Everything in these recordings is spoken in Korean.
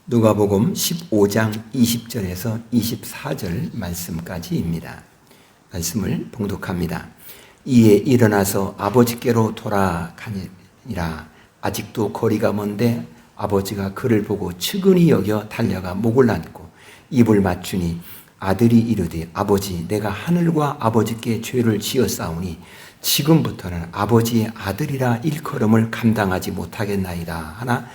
누가복음 15장 20절에서 24절 말씀까지입니다. 말씀을 봉독합니다. 이에 일어나서 아버지께로 돌아가니라. 아직도 거리가 먼데 아버지가 그를 보고 측은히 여겨 달려가 목을 안고 입을 맞추니 아들이 이르되 아버지 내가 하늘과 아버지께 죄를 지었사오니 지금부터는 아버지의 아들이라 일컬음을 감당하지 못하겠나이다 하나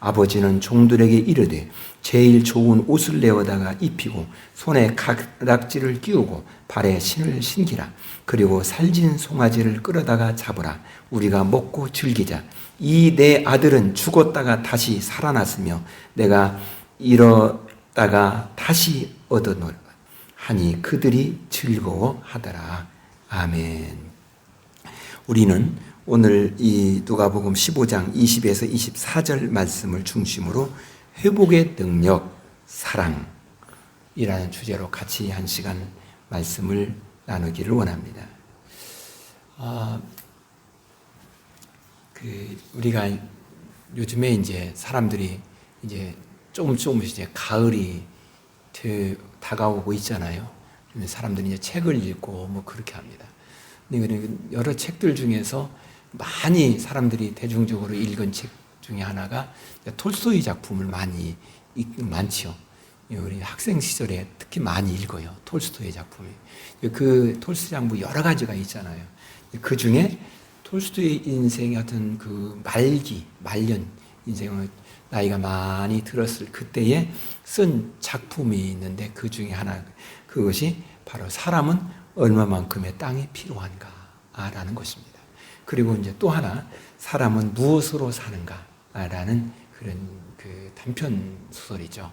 아버지는 종들에게 이르되 제일 좋은 옷을 내어다가 입히고 손에 가락지를 끼우고 발에 신을 신기라. 그리고 살진 송아지를 끌어다가 잡으라. 우리가 먹고 즐기자. 이 내 아들은 죽었다가 다시 살아났으며 내가 잃었다가 다시 얻어노라 하니 그들이 즐거워하더라. 아멘. 우리는 오늘 이 누가복음 15장 20에서 24절 말씀을 중심으로 회복의 능력, 사랑이라는 주제로 같이 한 시간 말씀을 나누기를 원합니다. 우리가 요즘에 이제 사람들이 이제 조금씩 이제 가을이 다가오고 있잖아요. 사람들이 이제 책을 읽고 뭐 그렇게 합니다. 여러 책들 중에서 많이 사람들이 대중적으로 읽은 책 중에 하나가 톨스토이 작품을 많지요. 우리 학생 시절에 특히 많이 읽어요. 톨스토이 작품이. 그 톨스토이 작품 여러 가지가 있잖아요. 그 중에 톨스토이 인생의 어떤 그 말년 인생을 나이가 많이 들었을 그때에 쓴 작품이 있는데 그 중에 하나, 그것이 바로 사람은 얼마만큼의 땅이 필요한가라는 것입니다. 그리고 이제 또 하나, 사람은 무엇으로 사는가라는 그런 그 단편 소설이죠.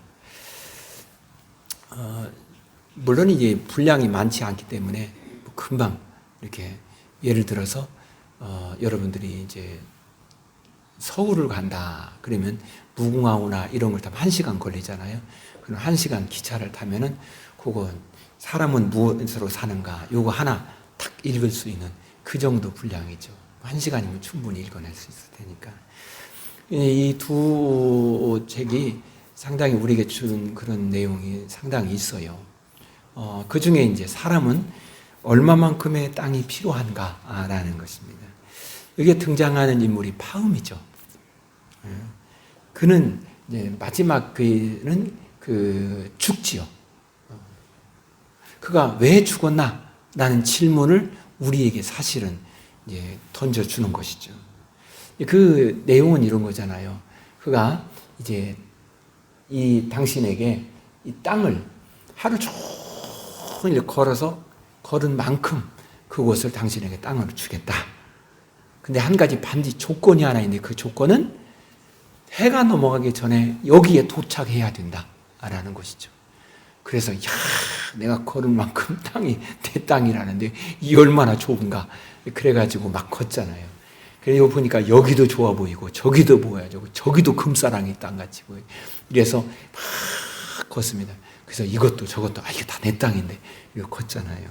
물론 이제 분량이 많지 않기 때문에 금방 이렇게 예를 들어서 여러분들이 이제 서울을 간다 그러면 무궁화호나 이런 걸 타면 1시간 걸리잖아요. 그럼 1시간 기차를 타면은 그건 사람은 무엇으로 사는가 요거 하나 탁 읽을 수 있는 그 정도 분량이죠. 1시간이면 충분히 읽어낼 수 있을 테니까. 이 두 책이 상당히 우리에게 준 그런 내용이 상당히 있어요. 그 중에 이제 사람은 얼마만큼의 땅이 필요한가라는 것입니다. 여기에 등장하는 인물이 파음이죠. 그는 이제 마지막 그는 죽지요. 그가 왜 죽었나? 라는 질문을 우리에게 사실은 이제 던져주는 것이죠. 그 내용은 이런 거잖아요. 그가 이제 이 당신에게 이 땅을 하루 종일 걸어서 걸은 만큼 그곳을 당신에게 땅으로 주겠다. 근데 한 가지 반드시 조건이 하나 있는데 그 조건은 해가 넘어가기 전에 여기에 도착해야 된다라는 것이죠. 그래서 내가 걸은 만큼 땅이 내 땅이라는데 이 얼마나 좁은가. 그래가지고 막 걷잖아요. 그래서 보니까 여기도 좋아 보이고 저기도 보여야죠. 저기도 금사랑이 땅같이 보여요. 이래서 막 걷습니다. 그래서 이것도 저것도 이게 다 내 땅인데 이거 걷잖아요.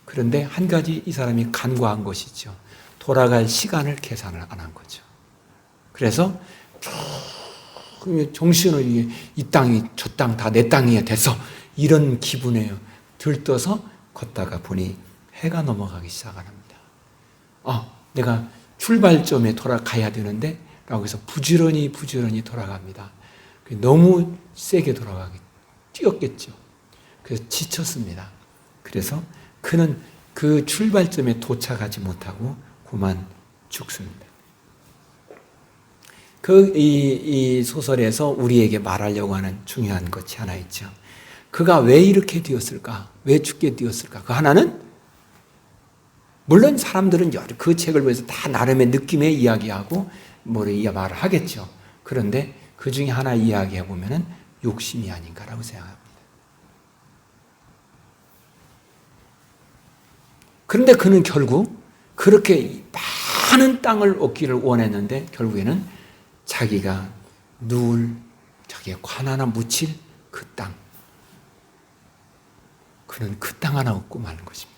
그런데 한 가지 이 사람이 간과한 것이죠. 돌아갈 시간을 계산을 안 한 거죠. 그래서 정신을 이 땅이 저 땅 다 내 땅이야 됐어. 이런 기분에 들떠서 걷다가 보니 해가 넘어가기 시작합니다. 내가 출발점에 돌아가야 되는데 라고 해서 부지런히 돌아갑니다. 너무 세게 뛰었겠죠. 그래서 지쳤습니다. 그래서 그는 그 출발점에 도착하지 못하고 그만 죽습니다. 이 소설에서 우리에게 말하려고 하는 중요한 것이 하나 있죠. 그가 왜 이렇게 되었을까? 왜 죽게 되었을까? 그 하나는 물론 사람들은 그 책을 보면서 다 나름의 느낌의 이야기하고 말을 하겠죠. 그런데 그 중에 하나 이야기해 보면은 욕심이 아닌가라고 생각합니다. 그런데 그는 결국 그렇게 많은 땅을 얻기를 원했는데 결국에는 자기가 자기의 관 하나 묻힐 그 땅. 그는 그 땅 하나 얻고 마는 것입니다.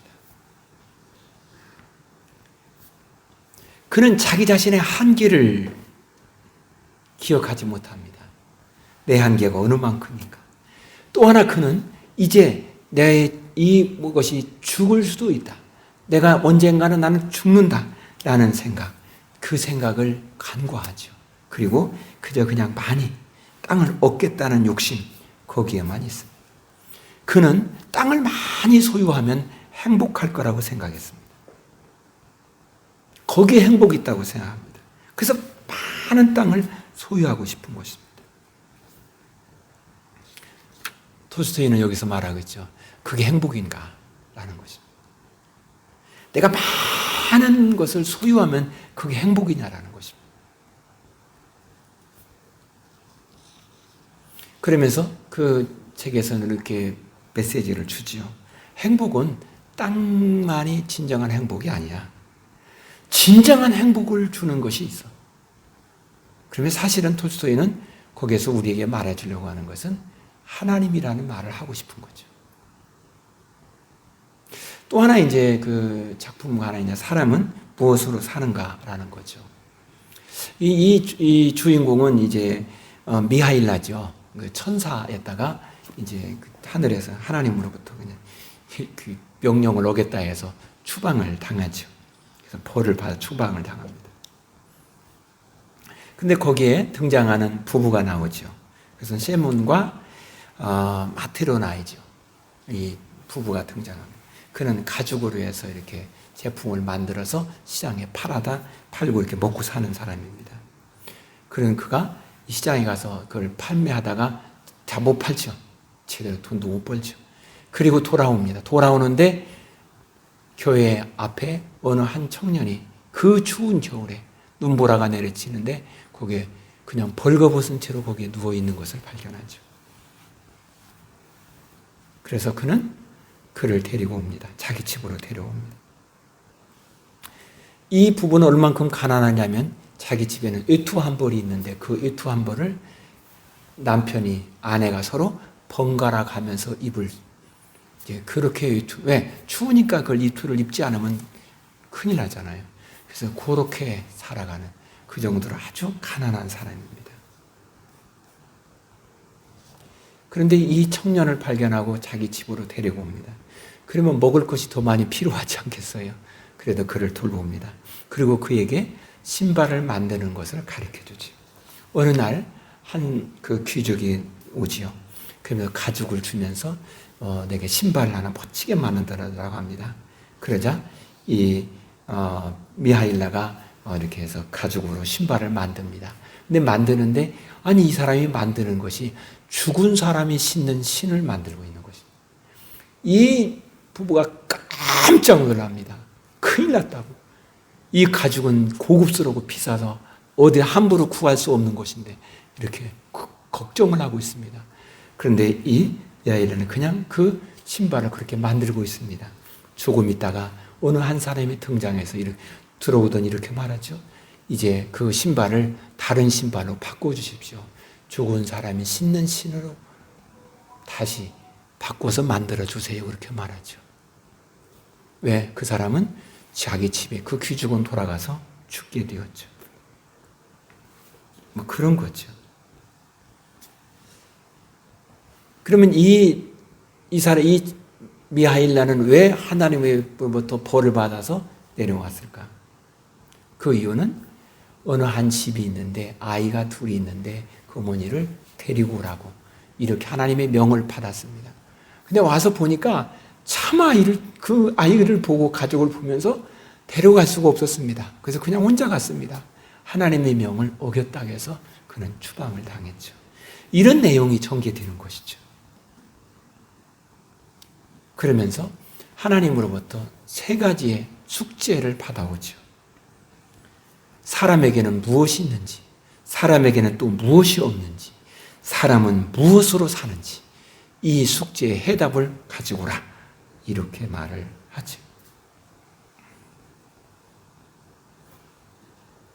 그는 자기 자신의 한계를 기억하지 못합니다. 내 한계가 어느 만큼인가. 또 하나 그는 이제 내 이 것이 죽을 수도 있다. 내가 언젠가는 나는 죽는다. 라는 생각, 그 생각을 간과하죠. 그리고 그저 그냥 많이 땅을 얻겠다는 욕심, 거기에만 있습니다. 그는 땅을 많이 소유하면 행복할 거라고 생각했습니다. 거기에 행복이 있다고 생각합니다. 그래서 많은 땅을 소유하고 싶은 것입니다. 톨스토이는 여기서 말하고 있죠. 그게 행복인가? 라는 것입니다. 내가 많은 것을 소유하면 그게 행복이냐라는 것입니다. 그러면서 그 책에서는 이렇게 메시지를 주지요. 행복은 땅만이 진정한 행복이 아니야. 진정한 행복을 주는 것이 있어. 그러면 사실은 톨스토이는 거기에서 우리에게 말해주려고 하는 것은 하나님이라는 말을 하고 싶은 거죠. 또 하나 이제 그 작품 하나 있냐, 사람은 무엇으로 사는가라는 거죠. 이 주인공은 이제 미하일라죠. 그 천사였다가 이제 하늘에서 하나님으로부터 그냥 그 명령을 어겼다 해서 추방을 당하죠. 그래서 벌을 받아 추방을 당합니다. 근데 거기에 등장하는 부부가 나오죠. 그래서 세몬과 마테로나이죠. 이 부부가 등장합니다. 그는 가죽으로 해서 이렇게 제품을 만들어서 시장에 팔고 이렇게 먹고 사는 사람입니다. 그런 그가 시장에 가서 그걸 판매하다가 다 못 팔죠. 제대로 돈도 못 벌죠. 그리고 돌아옵니다. 돌아오는데 교회 앞에 어느 한 청년이 그 추운 겨울에 눈보라가 내리치는데 거기에 그냥 벌거벗은 채로 거기에 누워 있는 것을 발견하죠. 그래서 그는 그를 데리고 옵니다. 자기 집으로 데려옵니다. 이 부부는 얼만큼 가난하냐면 자기 집에는 외투 한 벌이 있는데 그 외투 한 벌을 남편이 아내가 서로 번갈아 가면서 입을 그렇게 외투, 왜? 추우니까 그걸 외투를 입지 않으면 큰일 나잖아요. 그래서 그렇게 살아가는 그 정도로 아주 가난한 사람입니다. 그런데 이 청년을 발견하고 자기 집으로 데리고 옵니다. 그러면 먹을 것이 더 많이 필요하지 않겠어요? 그래도 그를 돌봅니다. 그리고 그에게 신발을 만드는 것을 가르쳐 주지. 어느 날 한 그 귀족이 오지요. 그러면서 가죽을 주면서 내게 신발을 하나 멋지게 만들어라고 합니다. 그러자 이 미하일라가 이렇게 해서 가죽으로 신발을 만듭니다. 근데 만드는데 아니 이 사람이 만드는 것이 죽은 사람이 신는 신을 만들고 있는 것입니다. 이 부부가 깜짝 놀랍니다. 큰일 났다고. 이 가죽은 고급스럽고 비싸서 어디 함부로 구할 수 없는 것인데 이렇게 걱정을 하고 있습니다. 그런데 이 야일은 그냥 그 신발을 그렇게 만들고 있습니다. 조금 있다가 어느 한 사람이 등장해서 들어오더니 이렇게 말하죠. 이제 그 신발을 다른 신발로 바꿔주십시오. 죽은 사람이 신는 신으로 다시 바꿔서 만들어주세요. 그렇게 말하죠. 왜? 그 사람은 자기 집에 그 귀족은 돌아가서 죽게 되었죠. 뭐 그런 거죠. 그러면 이 미하일라는 왜 하나님으로부터 벌을 받아서 내려왔을까? 그 이유는 어느 한 집이 있는데 아이가 둘이 있는데 그 어머니를 데리고 오라고 이렇게 하나님의 명을 받았습니다. 근데 와서 보니까 참 그 아이를 보고 가족을 보면서 데려갈 수가 없었습니다. 그래서 그냥 혼자 갔습니다. 하나님의 명을 어겼다고 해서 그는 추방을 당했죠. 이런 내용이 전개되는 것이죠. 그러면서 하나님으로부터 세 가지의 숙제를 받아오죠. 사람에게는 무엇이 있는지, 사람에게는 또 무엇이 없는지, 사람은 무엇으로 사는지 이 숙제의 해답을 가지고 오라 이렇게 말을 하죠.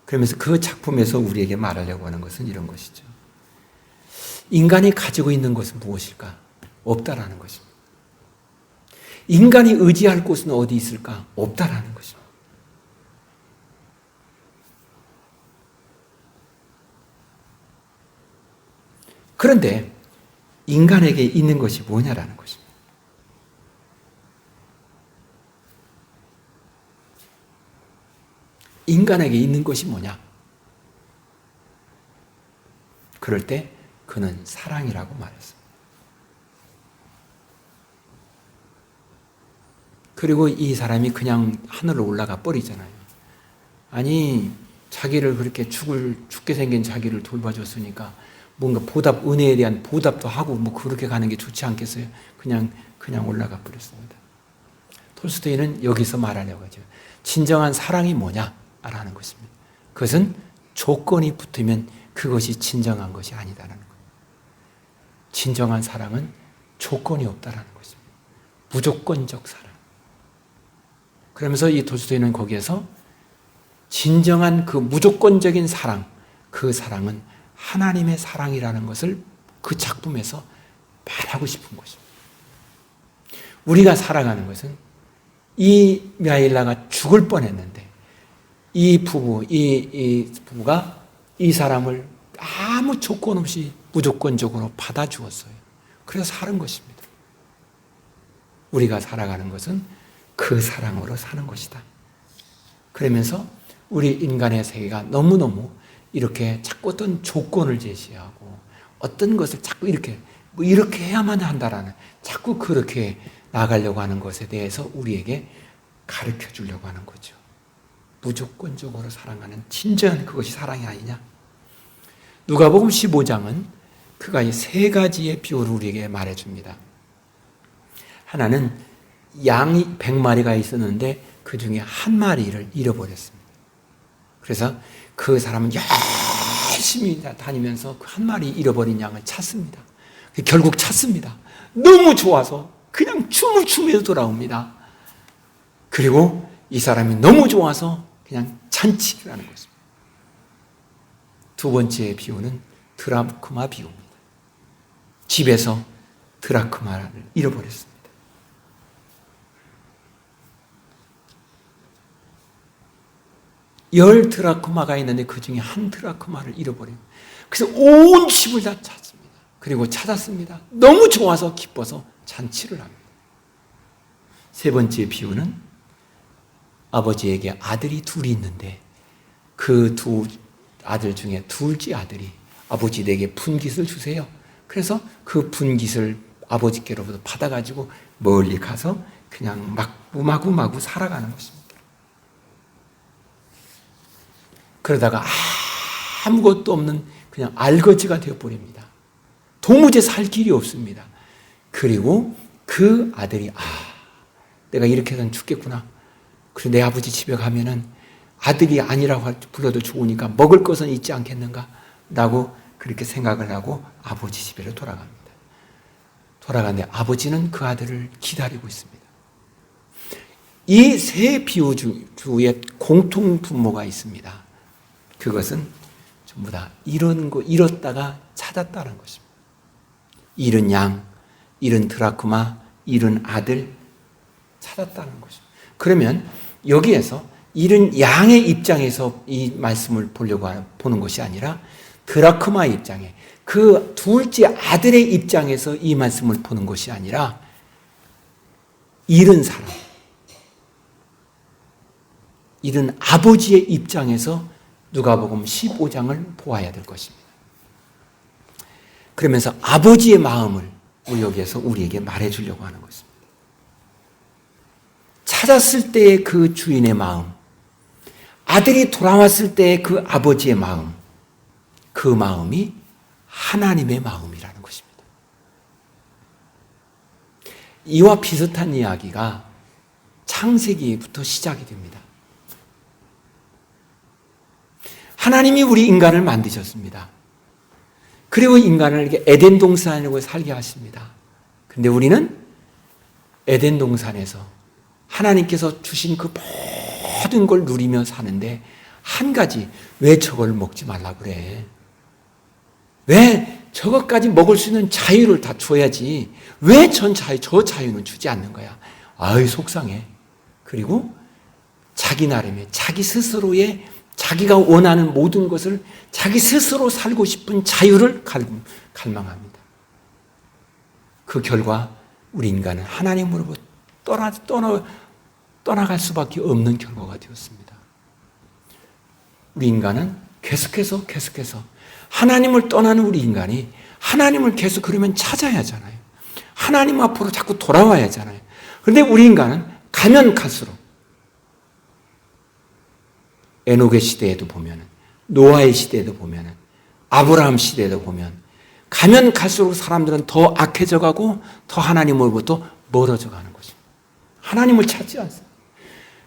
그러면서 그 작품에서 우리에게 말하려고 하는 것은 이런 것이죠. 인간이 가지고 있는 것은 무엇일까? 없다라는 것입니다. 인간이 의지할 곳은 어디 있을까? 없다라는 것입니다. 그런데 인간에게 있는 것이 뭐냐라는 것입니다. 인간에게 있는 것이 뭐냐? 그럴 때 그는 사랑이라고 말했습니다. 그리고 이 사람이 그냥 하늘로 올라가 버리잖아요. 아니, 자기를 그렇게 죽게 생긴 자기를 돌봐줬으니까 뭔가 은혜에 대한 보답도 하고 뭐 그렇게 가는 게 좋지 않겠어요? 그냥 올라가 버렸습니다. 톨스토이는 여기서 말하려고 하죠. 진정한 사랑이 뭐냐라는 것입니다. 그것은 조건이 붙으면 그것이 진정한 것이 아니다라는 거예요. 진정한 사랑은 조건이 없다라는 것입니다. 무조건적 사랑. 그러면서 이 톨스토이는 거기에서 진정한 그 무조건적인 사랑, 그 사랑은 하나님의 사랑이라는 것을 그 작품에서 말하고 싶은 것입니다. 우리가 살아가는 것은 이 미하일라가 죽을 뻔했는데 이 부부가 이 사람을 아무 조건 없이 무조건적으로 받아주었어요. 그래서 사는 것입니다. 우리가 살아가는 것은 그 사랑으로 사는 것이다. 그러면서 우리 인간의 세계가 너무너무 이렇게 자꾸 어떤 조건을 제시하고 어떤 것을 자꾸 이렇게 해야만 한다라는 자꾸 그렇게 나가려고 하는 것에 대해서 우리에게 가르쳐 주려고 하는 거죠. 무조건적으로 사랑하는 진정한 그것이 사랑이 아니냐? 누가복음 15장은 그가 이 세 가지의 비유를 우리에게 말해줍니다. 하나는 양이 100마리가 있었는데 그 중에 한 마리를 잃어버렸습니다. 그래서 그 사람은 열심히 다니면서 그 한 마리 잃어버린 양을 찾습니다. 결국 찾습니다. 너무 좋아서 그냥 춤을 추면서 돌아옵니다. 그리고 이 사람이 너무 좋아서 그냥 잔치를 하는 것입니다. 두 번째 비유는 드라크마 비유입니다. 집에서 드라크마를 잃어버렸습니다. 열 드라크마가 있는데 그 중에 한 드라크마를 잃어버려요. 그래서 온 집을 다 찾습니다. 그리고 찾았습니다. 너무 좋아서 기뻐서 잔치를 합니다. 세 번째 비유는 아버지에게 아들이 둘이 있는데 그 두 아들 중에 둘째 아들이 아버지 내게 분깃을 주세요. 그래서 그 분깃을 아버지께로부터 받아가지고 멀리 가서 그냥 마구마구 살아가는 것입니다. 그러다가 아무것도 없는 그냥 알거지가 되어버립니다. 도무지 살 길이 없습니다. 그리고 그 아들이 내가 이렇게 해서는 죽겠구나. 그래서 내 아버지 집에 가면은 아들이 아니라고 불러도 좋으니까 먹을 것은 있지 않겠는가? 라고 그렇게 생각을 하고 아버지 집으로 돌아갑니다. 돌아가는데 아버지는 그 아들을 기다리고 있습니다. 이 세 비유 중에 공통 분모가 있습니다. 그것은 전부 다 잃었다가 찾았다는 것입니다. 잃은 양, 잃은 드라크마, 잃은 아들 찾았다는 것입니다. 그러면 여기에서 잃은 양의 입장에서 이 말씀을 보는 것이 아니라 드라크마의 입장에 그 둘째 아들의 입장에서 이 말씀을 보는 것이 아니라 잃은 사람, 잃은 아버지의 입장에서 누가복음 15장을 보아야 될 것입니다. 그러면서 아버지의 마음을 여기에서 우리에게 말해주려고 하는 것입니다. 찾았을 때의 그 주인의 마음, 아들이 돌아왔을 때의 그 아버지의 마음, 그 마음이 하나님의 마음이라는 것입니다. 이와 비슷한 이야기가 창세기부터 시작이 됩니다. 하나님이 우리 인간을 만드셨습니다. 그리고 인간을 이렇게 에덴 동산으로 살게 하십니다. 그런데 우리는 에덴 동산에서 하나님께서 주신 그 모든 걸 누리며 사는데 한 가지, 왜 저걸 먹지 말라고 그래? 왜 저것까지 먹을 수 있는 자유를 다 줘야지? 왜 저 자유는 주지 않는 거야? 속상해. 그리고 자기 나름의, 자기 스스로의 자기가 원하는 모든 것을 자기 스스로 살고 싶은 자유를 갈망합니다. 그 결과 우리 인간은 하나님으로부터 떠나갈 수밖에 없는 결과가 되었습니다. 우리 인간은 계속해서 하나님을 떠나는 우리 인간이 하나님을 계속 그러면 찾아야 하잖아요. 하나님 앞으로 자꾸 돌아와야 하잖아요. 그런데 우리 인간은 가면 갈수록 에녹의 시대에도 보면, 노아의 시대에도 보면, 아브라함 시대에도 보면 가면 갈수록 사람들은 더 악해져 가고 더 하나님으로부터 멀어져 가는 것입니다. 하나님을 찾지 않습니다.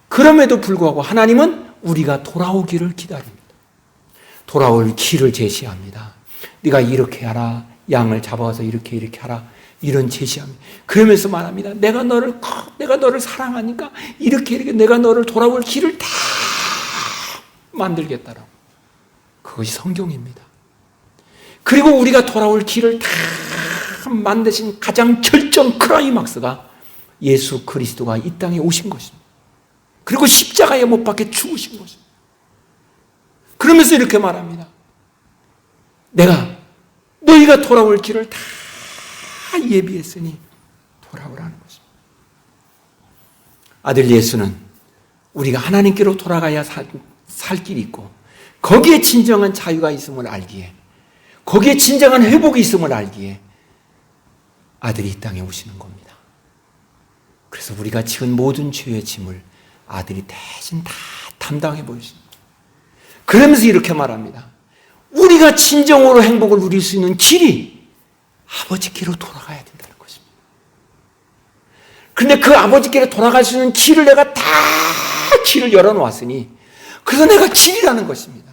그럼에도 불구하고 하나님은 우리가 돌아오기를 기다립니다. 돌아올 길을 제시합니다. 네가 이렇게 하라. 양을 잡아서 이렇게 하라. 이런 제시합니다. 그러면서 말합니다. 내가 너를 사랑하니까 이렇게 내가 너를 돌아올 길을 다 만들겠다라고. 그것이 성경입니다. 그리고 우리가 돌아올 길을 다 만드신 가장 결정 크라이막스가 예수 그리스도가 이 땅에 오신 것입니다. 그리고 십자가에 못 박혀 죽으신 것입니다. 그러면서 이렇게 말합니다. 내가 너희가 돌아올 길을 다 예비했으니 돌아오라는 것입니다. 아들 예수는 우리가 하나님께로 돌아가야 살 길이 있고 거기에 진정한 자유가 있음을 알기에, 거기에 진정한 회복이 있음을 알기에 아들이 이 땅에 오시는 겁니다. 그래서 우리가 지은 모든 죄의 짐을 아들이 대신 다 담당해 보였습니다. 그러면서 이렇게 말합니다. 우리가 진정으로 행복을 누릴 수 있는 길이 아버지께로 돌아가야 된다는 것입니다. 그런데 그 아버지께로 돌아갈 수 있는 길을 내가 다 길을 열어놓았으니, 그래서 내가 길이라는 것입니다.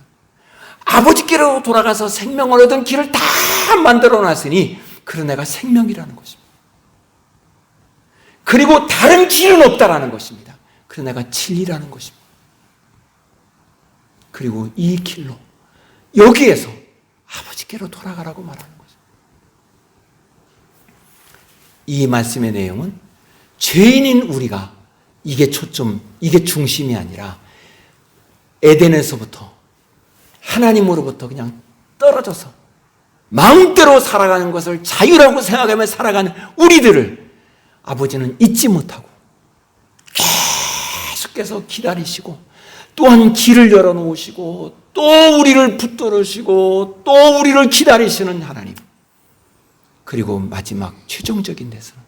아버지께로 돌아가서 생명을 얻은 길을 다 만들어놨으니 그래서 내가 생명이라는 것입니다. 그리고 다른 길은 없다라는 것입니다. 그래서 내가 진리라는 것입니다. 그리고 이 길로 여기에서 아버지께로 돌아가라고 말하는 거죠. 이 말씀의 내용은 죄인인 우리가 이게 중심이 아니라 에덴에서부터 하나님으로부터 그냥 떨어져서 마음대로 살아가는 것을 자유라고 생각하며 살아가는 우리들을 아버지는 잊지 못하고 계속해서 기다리시고, 또한 길을 열어놓으시고, 또 우리를 붙들으시고, 또 우리를 기다리시는 하나님. 그리고 마지막 최종적인 데서는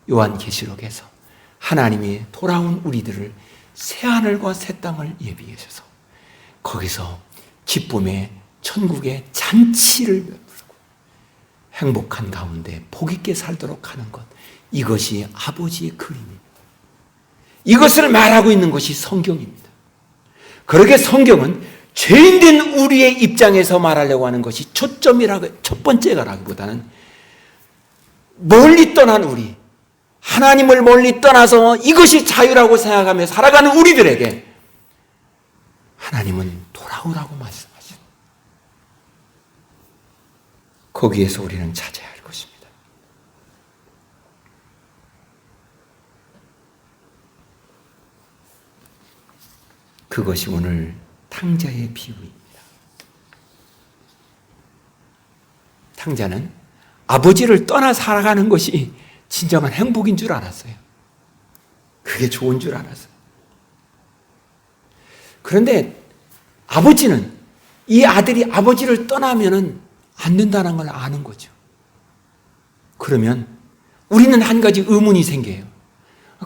요한계시록에서 하나님이 돌아온 우리들을 새하늘과 새 땅을 예비해 주셔서 거기서 기쁨의 천국의 잔치를 베푸고 행복한 가운데 복 있게 살도록 하는 것, 이것이 아버지의 그림입니다. 이것을 말하고 있는 것이 성경입니다. 그러게 성경은 죄인된 우리의 입장에서 말하려고 하는 것이 첫 번째라기보다는 멀리 떠난 우리, 하나님을 멀리 떠나서 이것이 자유라고 생각하며 살아가는 우리들에게 하나님은 돌아오라고 말씀하십니다. 거기에서 우리는 찾아야 할 것입니다. 그것이 오늘 탕자의 비유입니다. 탕자는 아버지를 떠나 살아가는 것이 진정한 행복인 줄 알았어요. 그게 좋은 줄 알았어요. 그런데 아버지는 이 아들이 아버지를 떠나면은 안 된다는 걸 아는 거죠. 그러면 우리는 한 가지 의문이 생겨요.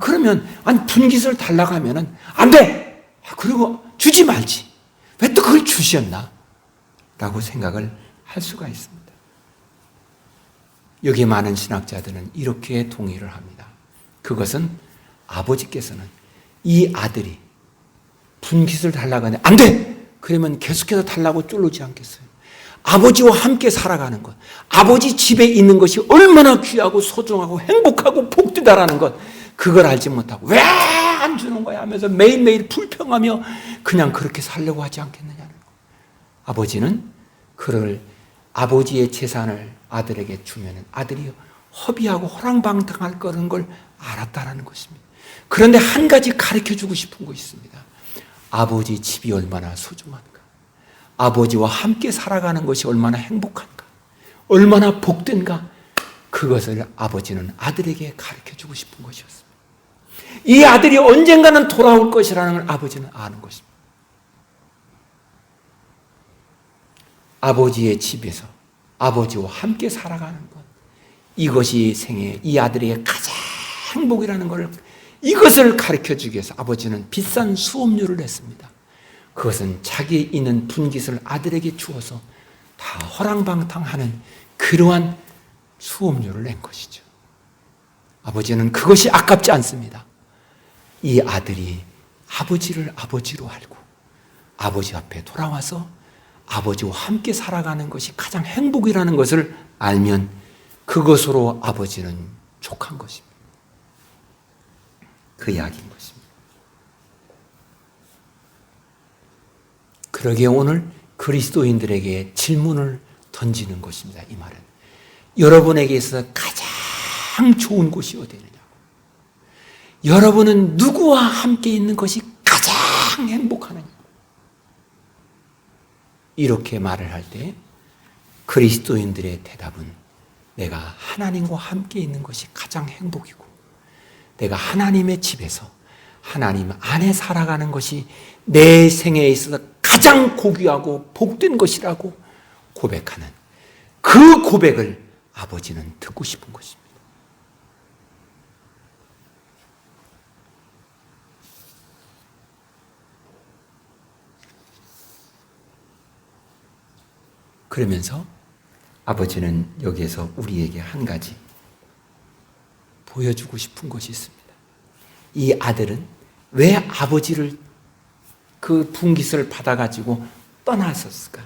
그러면 분깃을 달라고 하면은 안 돼! 그리고 주지 말지. 왜 또 그걸 주셨나? 라고 생각을 할 수가 있습니다. 여기에 많은 신학자들은 이렇게 동의를 합니다. 그것은 아버지께서는 이 아들이 분깃을 달라고 하는데 안 돼! 그러면 계속해서 달라고 쫄르지 않겠어요? 아버지와 함께 살아가는 것, 아버지 집에 있는 것이 얼마나 귀하고 소중하고 행복하고 복되다라는 것, 그걸 알지 못하고 왜 안 주는 거야 하면서 매일매일 불평하며 그냥 그렇게 살려고 하지 않겠느냐는 거. 아버지는 그를 아버지의 재산을 아들에게 주면 아들이 허비하고 호랑방탕할 거라는 걸 알았다라는 것입니다. 그런데 한 가지 가르쳐주고 싶은 거 있습니다. 아버지 집이 얼마나 소중한가, 아버지와 함께 살아가는 것이 얼마나 행복한가, 얼마나 복된가, 그것을 아버지는 아들에게 가르쳐주고 싶은 것이었습니다. 이 아들이 언젠가는 돌아올 것이라는 걸 아버지는 아는 것입니다. 아버지의 집에서 아버지와 함께 살아가는 것, 이것이 생애 이 아들에게 가장 행복이라는 것을, 이것을 가르쳐주기 위해서 아버지는 비싼 수업료를 냈습니다. 그것은 자기에 있는 분깃을 아들에게 주어서 다 허랑방탕하는 그러한 수업료를 낸 것이죠. 아버지는 그것이 아깝지 않습니다. 이 아들이 아버지를 아버지로 알고 아버지 앞에 돌아와서 아버지와 함께 살아가는 것이 가장 행복이라는 것을 알면 그것으로 아버지는 족한 것입니다. 그 이야기인 것입니다. 그러기에 오늘 그리스도인들에게 질문을 던지는 것입니다. 이 말은 여러분에게 있어서 가장 좋은 곳이 어디냐고, 여러분은 누구와 함께 있는 것이 가장 행복하느냐, 이렇게 말을 할 때 그리스도인들의 대답은 내가 하나님과 함께 있는 것이 가장 행복이고 내가 하나님의 집에서 하나님 안에 살아가는 것이 내 생애에 있어서 가장 고귀하고 복된 것이라고 고백하는 그 고백을 아버지는 듣고 싶은 것입니다. 그러면서 아버지는 여기에서 우리에게 한 가지 보여주고 싶은 것이 있습니다. 이 아들은 왜 아버지를 그 분깃을 받아가지고 떠났었을까?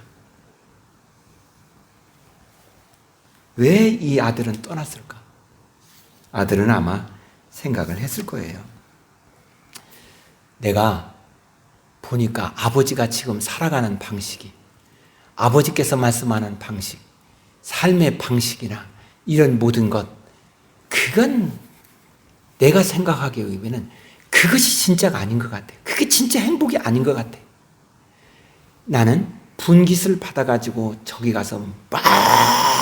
왜 이 아들은 떠났을까? 아들은 아마 생각을 했을 거예요. 내가 보니까 아버지가 지금 살아가는 방식이, 아버지께서 말씀하는 방식, 삶의 방식이나 이런 모든 것, 그건 내가 생각하기에 의하면 그것이 진짜가 아닌 것 같아. 그게 진짜 행복이 아닌 것 같아. 나는 분깃을 받아가지고 저기 가서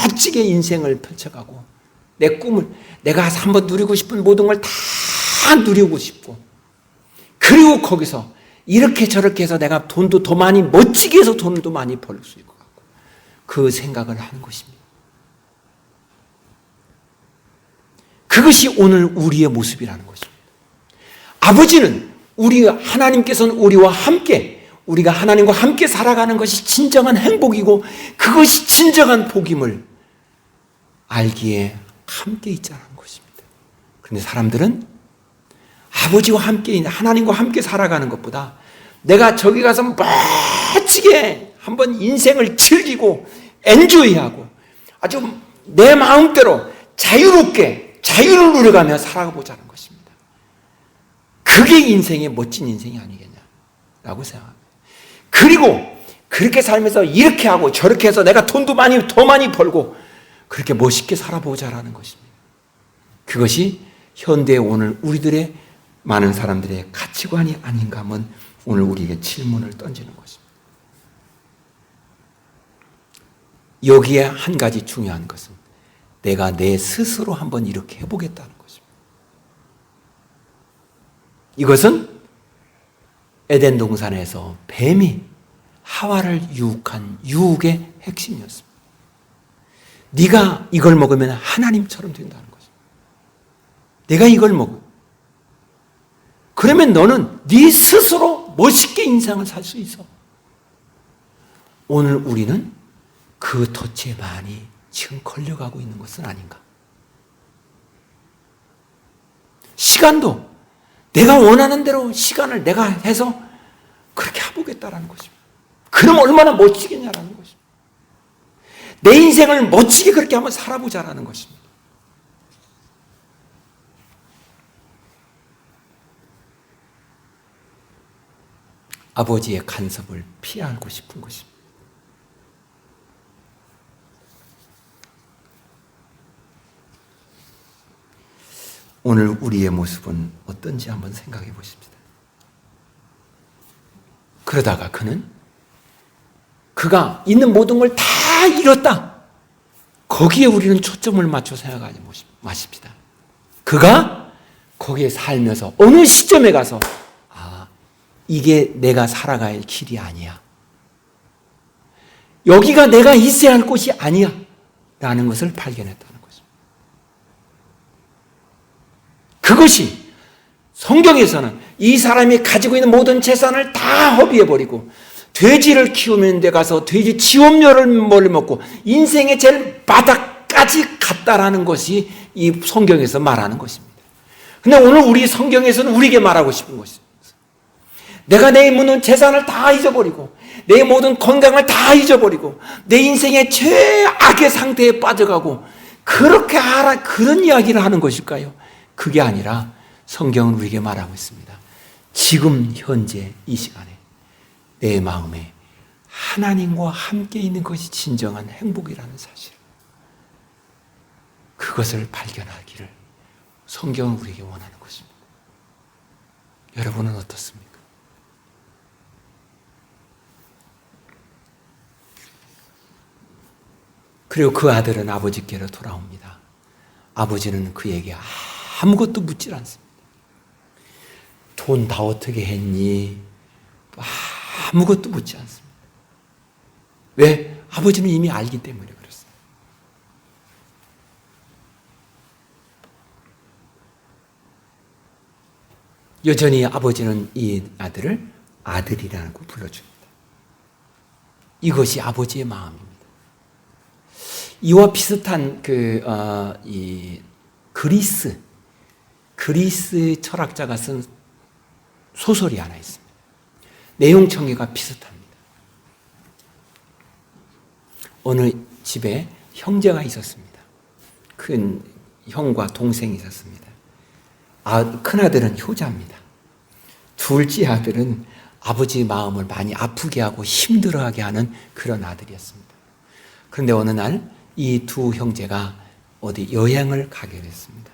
멋지게 인생을 펼쳐가고 내 꿈을, 내가 한번 누리고 싶은 모든 걸 다 누리고 싶고, 그리고 거기서 이렇게 저렇게 해서 내가 돈도 더 많이, 멋지게 해서 돈도 많이 벌 수 있고, 그 생각을 하는 것입니다. 그것이 오늘 우리의 모습이라는 것입니다. 아버지는 하나님께서는 우리와 함께, 우리가 하나님과 함께 살아가는 것이 진정한 행복이고 그것이 진정한 복임을 알기에 함께 있자는 것입니다. 그런데 사람들은 아버지와 함께 있는, 하나님과 함께 살아가는 것보다 내가 저기 가서 멋지게 한번 인생을 즐기고 엔조이하고 아주 내 마음대로 자유롭게 자유를 누려가며 살아보자는 것입니다. 그게 인생의 멋진 인생이 아니겠냐라고 생각합니다. 그리고 그렇게 살면서 이렇게 하고 저렇게 해서 내가 돈도 더 많이 벌고 그렇게 멋있게 살아보자라는 것입니다. 그것이 현대 오늘 우리들의 많은 사람들의 가치관이 아닌가 하면 오늘 우리에게 질문을 던지는 것입니다. 여기에 한 가지 중요한 것은 내가 내 스스로 한번 이렇게 해보겠다는 것입니다. 이것은 에덴 동산에서 뱀이 하와를 유혹한 유혹의 핵심이었습니다. 네가 이걸 먹으면 하나님처럼 된다는 것입니다. 내가 이걸 먹으면 그러면 너는 네 스스로 멋있게 인생을 살 수 있어. 오늘 우리는 그 덫에 많이 지금 걸려가고 있는 것은 아닌가. 시간도 내가 원하는 대로 시간을 내가 해서 그렇게 해보겠다라는 것입니다. 그럼 얼마나 멋지겠냐라는 것입니다. 내 인생을 멋지게 그렇게 한번 살아보자라는 것입니다. 아버지의 간섭을 피하고 싶은 것입니다. 오늘 우리의 모습은 어떤지 한번 생각해 보십시다. 그러다가 그가 있는 모든 걸 다 잃었다. 거기에 우리는 초점을 맞춰 생각하지 마십시다. 그가 거기에 살면서 어느 시점에 가서 이게 내가 살아갈 길이 아니야. 여기가 내가 있어야 할 곳이 아니야. 라는 것을 발견했다는 것입니다. 그것이 성경에서는 이 사람이 가지고 있는 모든 재산을 다 허비해버리고 돼지를 키우는 데 가서 돼지 지원료를 먹고 인생의 제일 바닥까지 갔다라는 것이 이 성경에서 말하는 것입니다. 근데 오늘 우리 성경에서는 우리에게 말하고 싶은 것입니다. 내가 내 모든 재산을 다 잊어버리고 내 모든 건강을 다 잊어버리고 내 인생의 최악의 상태에 빠져가고 그렇게 하라 그런 이야기를 하는 것일까요? 그게 아니라 성경은 우리에게 말하고 있습니다. 지금 현재 이 시간에 내 마음에 하나님과 함께 있는 것이 진정한 행복이라는 사실, 그것을 발견하기를 성경은 우리에게 원하는 것입니다. 여러분은 어떻습니까? 그리고 그 아들은 아버지께로 돌아옵니다. 아버지는 그에게 아무것도 묻질 않습니다. 돈 다 어떻게 했니? 아무것도 묻지 않습니다. 왜? 아버지는 이미 알기 때문에 그렇습니다. 여전히 아버지는 이 아들을 아들이라고 불러줍니다. 이것이 아버지의 마음입니다. 이와 비슷한 이 그리스 철학자가 쓴 소설이 하나 있습니다. 내용 청개가 비슷합니다. 어느 집에 형제가 있었습니다. 큰 형과 동생이 있었습니다. 큰아들은 효자입니다. 둘째 아들은 아버지 마음을 많이 아프게 하고 힘들어하게 하는 그런 아들이었습니다. 그런데 어느 날 이 두 형제가 어디 여행을 가게 됐습니다.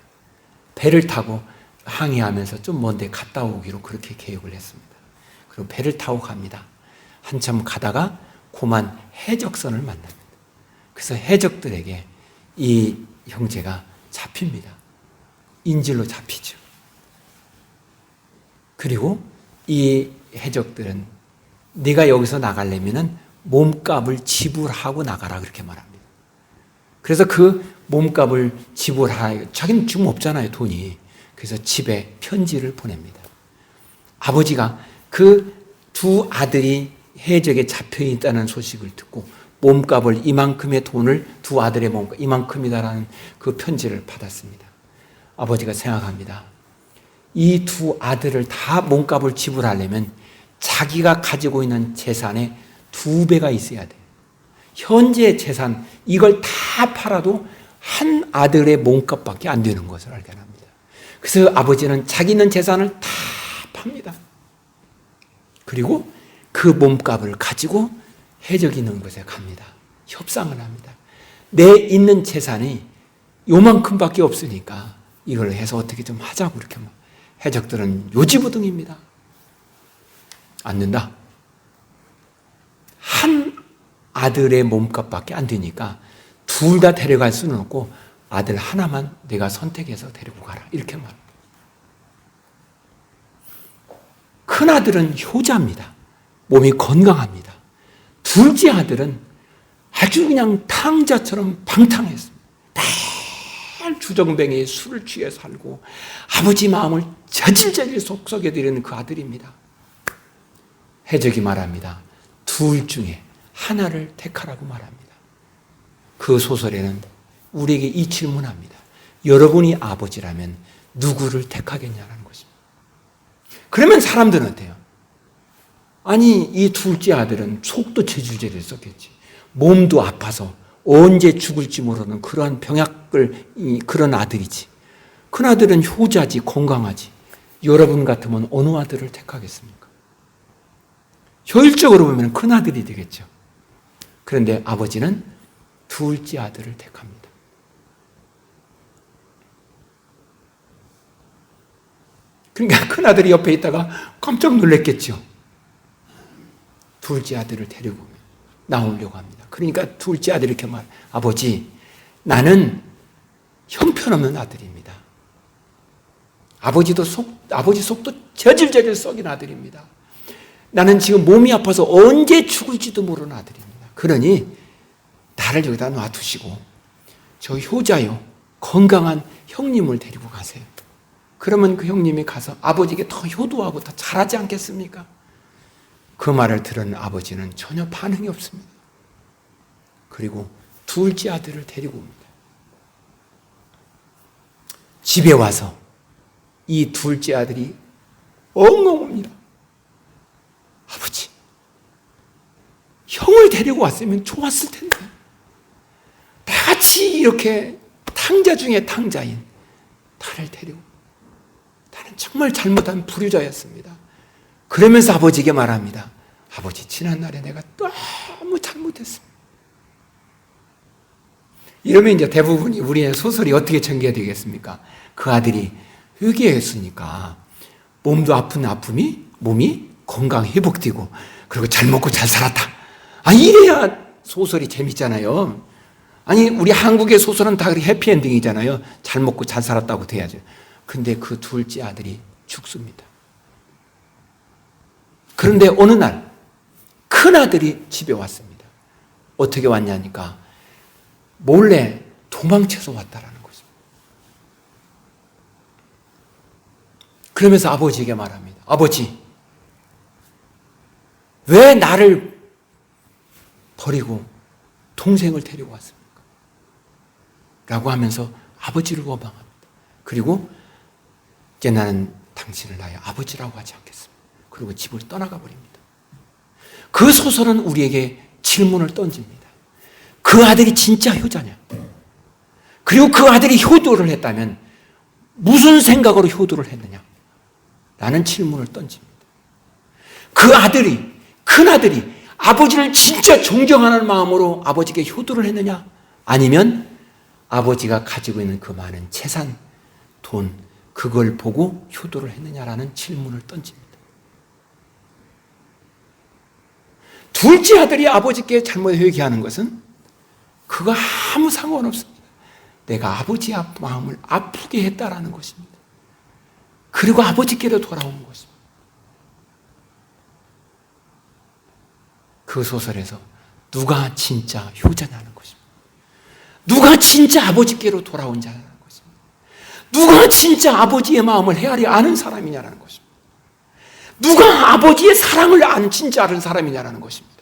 배를 타고 항해하면서 좀 먼 데 갔다 오기로 그렇게 계획을 했습니다. 그리고 배를 타고 갑니다. 한참 가다가 고만 해적선을 만납니다. 그래서 해적들에게 이 형제가 잡힙니다. 인질로 잡히죠. 그리고 이 해적들은 네가 여기서 나가려면 몸값을 지불하고 나가라 그렇게 말합니다. 그래서 그 몸값을 지불하라. 자기는 지금 없잖아요, 돈이. 그래서 집에 편지를 보냅니다. 아버지가 그 두 아들이 해적에 잡혀 있다는 소식을 듣고 몸값을 이만큼의 돈을 두 아들의 몸값 이만큼이다라는 그 편지를 받았습니다. 아버지가 생각합니다. 이 두 아들을 다 몸값을 지불하려면 자기가 가지고 있는 재산의 2배가 있어야 돼요. 현재 재산 이걸 다 팔아도 한 아들의 몸값밖에 안 되는 것을 알게 합니다. 그래서 아버지는 자기 있는 재산을 다 팝니다. 그리고 그 몸값을 가지고 해적이 있는 곳에 갑니다. 협상을 합니다. 내 있는 재산이 요만큼밖에 없으니까 이걸 해서 어떻게 좀 하자고 이렇게 해적들은 요지부동입니다. 안 된다. 한 아들의 몸값밖에 안 되니까 둘 다 데려갈 수는 없고 아들 하나만 내가 선택해서 데리고 가라 이렇게 말합니다. 큰아들은 효자입니다. 몸이 건강합니다. 둘째 아들은 아주 그냥 탕자처럼 방탕했습니다. 매일 주정뱅이에 술을 취해 살고 아버지 마음을 저질저질 속삭여드리는 그 아들입니다. 해적이 말합니다. 둘 중에 하나를 택하라고 말합니다. 그 소설에는 우리에게 이 질문합니다. 여러분이 아버지라면 누구를 택하겠냐는 것입니다. 그러면 사람들은 어때요? 아니 이 둘째 아들은 속도 저질저질 썼겠지. 몸도 아파서 언제 죽을지 모르는 그러한 병약을 그런 아들이지. 큰 아들은 효자지 건강하지. 여러분 같으면 어느 아들을 택하겠습니까? 효율적으로 보면 큰 아들이 되겠죠. 그런데 아버지는 둘째 아들을 택합니다. 그러니까 큰 아들이 옆에 있다가 깜짝 놀랐겠죠. 둘째 아들을 데리고 나오려고 합니다. 그러니까 둘째 아들이 이렇게 말, 아버지, 나는 형편없는 아들입니다. 아버지 속도 저질저질 썩인 아들입니다. 나는 지금 몸이 아파서 언제 죽을지도 모르는 아들입니다. 그러니 나를 여기다 놔두시고 저 효자요, 건강한 형님을 데리고 가세요. 그러면 그 형님이 가서 아버지에게 더 효도하고 더 잘하지 않겠습니까? 그 말을 들은 아버지는 전혀 반응이 없습니다. 그리고 둘째 아들을 데리고 옵니다. 집에 와서 이 둘째 아들이 엉엉 옵니다. 아버지, 형을 데리고 왔으면 좋았을 텐데. 다 같이 이렇게 탕자 중에 탕자인 나를 데리고, 나는 정말 잘못한 불효자였습니다. 그러면서 아버지에게 말합니다. 아버지, 지난날에 내가 너무 잘못했습니다. 이러면 이제 대부분이 우리의 소설이 어떻게 전개가 되겠습니까? 그 아들이 회개했으니까 몸도 아픈 몸이 건강 회복되고 그리고 잘 먹고 잘 살았다. 이래야 소설이 재밌잖아요. 아니, 우리 한국의 소설은 다 그렇게 해피엔딩이잖아요. 잘 먹고 잘 살았다고 돼야죠. 근데 그 둘째 아들이 죽습니다. 그런데 어느 날 큰 아들이 집에 왔습니다. 어떻게 왔냐니까 몰래 도망쳐서 왔다라는 것입니다. 그러면서 아버지에게 말합니다. 아버지, 왜 나를 버리고 동생을 데리고 왔습니까? 라고 하면서 아버지를 원망합니다. 그리고 이제 나는 당신을 나의 아버지라고 하지 않겠습니다. 그리고 집을 떠나가 버립니다. 그 소설은 우리에게 질문을 던집니다. 그 아들이 진짜 효자냐? 그리고 그 아들이 효도를 했다면 무슨 생각으로 효도를 했느냐? 라는 질문을 던집니다. 그 아들이, 큰 아들이 아버지를 진짜 존경하는 마음으로 아버지께 효도를 했느냐? 아니면 아버지가 가지고 있는 그 많은 재산, 돈, 그걸 보고 효도를 했느냐라는 질문을 던집니다. 둘째 아들이 아버지께 잘못 회개하는 것은 그거 아무 상관없습니다. 내가 아버지의 마음을 아프게 했다라는 것입니다. 그리고 아버지께로 돌아온 것입니다. 그 소설에서 누가 진짜 효자냐는 것입니다. 누가 진짜 아버지께로 돌아온 자냐는 것입니다. 누가 진짜 아버지의 마음을 헤아려 아는 사람이냐는 것입니다. 누가 아버지의 사랑을 진짜 아는 사람이냐는 것입니다.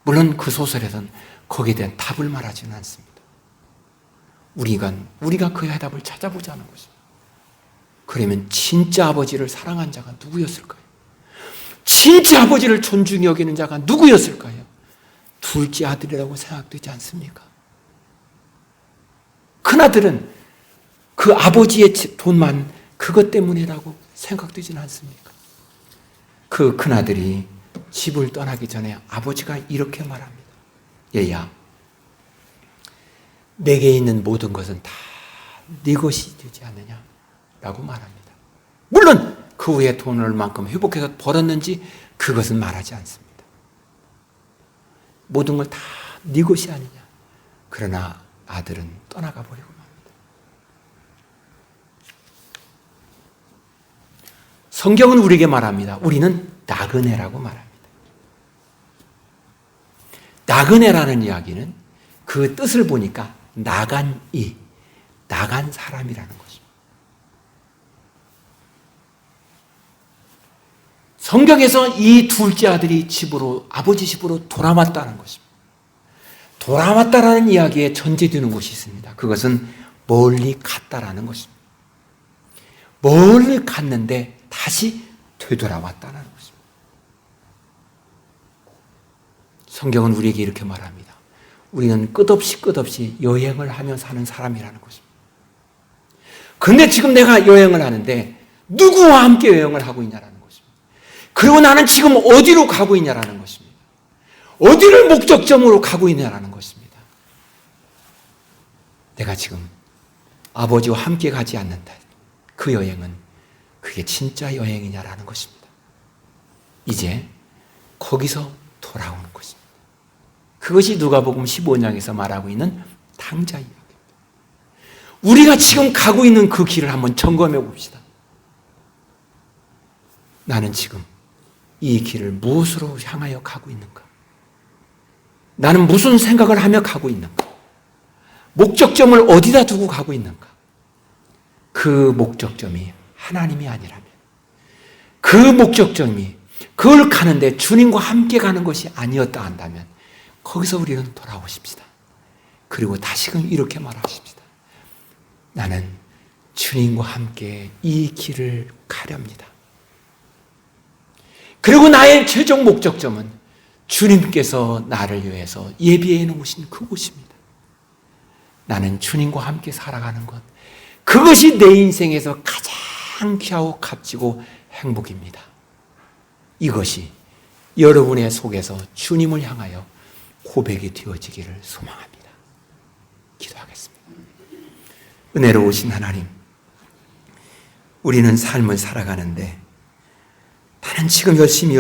물론 그 소설에서는 거기에 대한 답을 말하지는 않습니다. 우리가 그 해답을 찾아보자는 것입니다. 그러면 진짜 아버지를 사랑한 자가 누구였을까요? 진짜 아버지를 존중히 여기는 자가 누구였을까요? 둘째 아들이라고 생각되지 않습니까? 큰아들은 그 아버지의 돈만 그것 때문이라고 생각되지는 않습니까? 그 큰아들이 집을 떠나기 전에 아버지가 이렇게 말합니다. 얘야, 내게 있는 모든 것은 다 네 것이 되지 않느냐? 라고 말합니다. 물론 그 후에 돈을 얼만큼 회복해서 벌었는지 그것은 말하지 않습니다. 모든 걸 다 네 것이 아니냐? 그러나 아들은 떠나가 버리고 맙니다. 성경은 우리에게 말합니다. 우리는 나그네라고 말합니다. 나그네라는 이야기는 그 뜻을 보니까 나간 사람이라는 것입니다. 성경에서 이 둘째 아들이 아버지 집으로 돌아왔다는 것입니다. 돌아왔다라는 이야기에 전제되는 것이 있습니다. 그것은 멀리 갔다라는 것입니다. 멀리 갔는데 다시 되돌아왔다는 것입니다. 성경은 우리에게 이렇게 말합니다. 우리는 끝없이 여행을 하며 사는 사람이라는 것입니다. 그런데 지금 내가 여행을 하는데 누구와 함께 여행을 하고 있냐라는 것입니다. 그리고 나는 지금 어디로 가고 있냐라는 것입니다. 어디를 목적점으로 가고 있냐라는 것입니다. 내가 지금 아버지와 함께 가지 않는다. 그 여행은 그게 진짜 여행이냐라는 것입니다. 이제 거기서 돌아오는 것입니다. 그것이 누가복음 15장에서 말하고 있는 탕자 이야기입니다. 우리가 지금 가고 있는 그 길을 한번 점검해 봅시다. 나는 지금 이 길을 무엇으로 향하여 가고 있는가? 나는 무슨 생각을 하며 가고 있는가? 목적점을 어디다 두고 가고 있는가? 그 목적점이 하나님이 아니라면, 그 목적점이 그걸 가는데 주님과 함께 가는 것이 아니었다 한다면 거기서 우리는 돌아오십시다. 그리고 다시금 이렇게 말하십시다. 나는 주님과 함께 이 길을 가렵니다. 그리고 나의 최종 목적점은 주님께서 나를 위해서 예비해 놓으신 그곳입니다. 나는 주님과 함께 살아가는 것, 그것이 내 인생에서 가장 귀하고 값지고 행복입니다. 이것이 여러분의 속에서 주님을 향하여 고백이 되어지기를 소망합니다. 기도하겠습니다. 은혜로우신 하나님, 우리는 삶을 살아가는데 나는 지금 열심히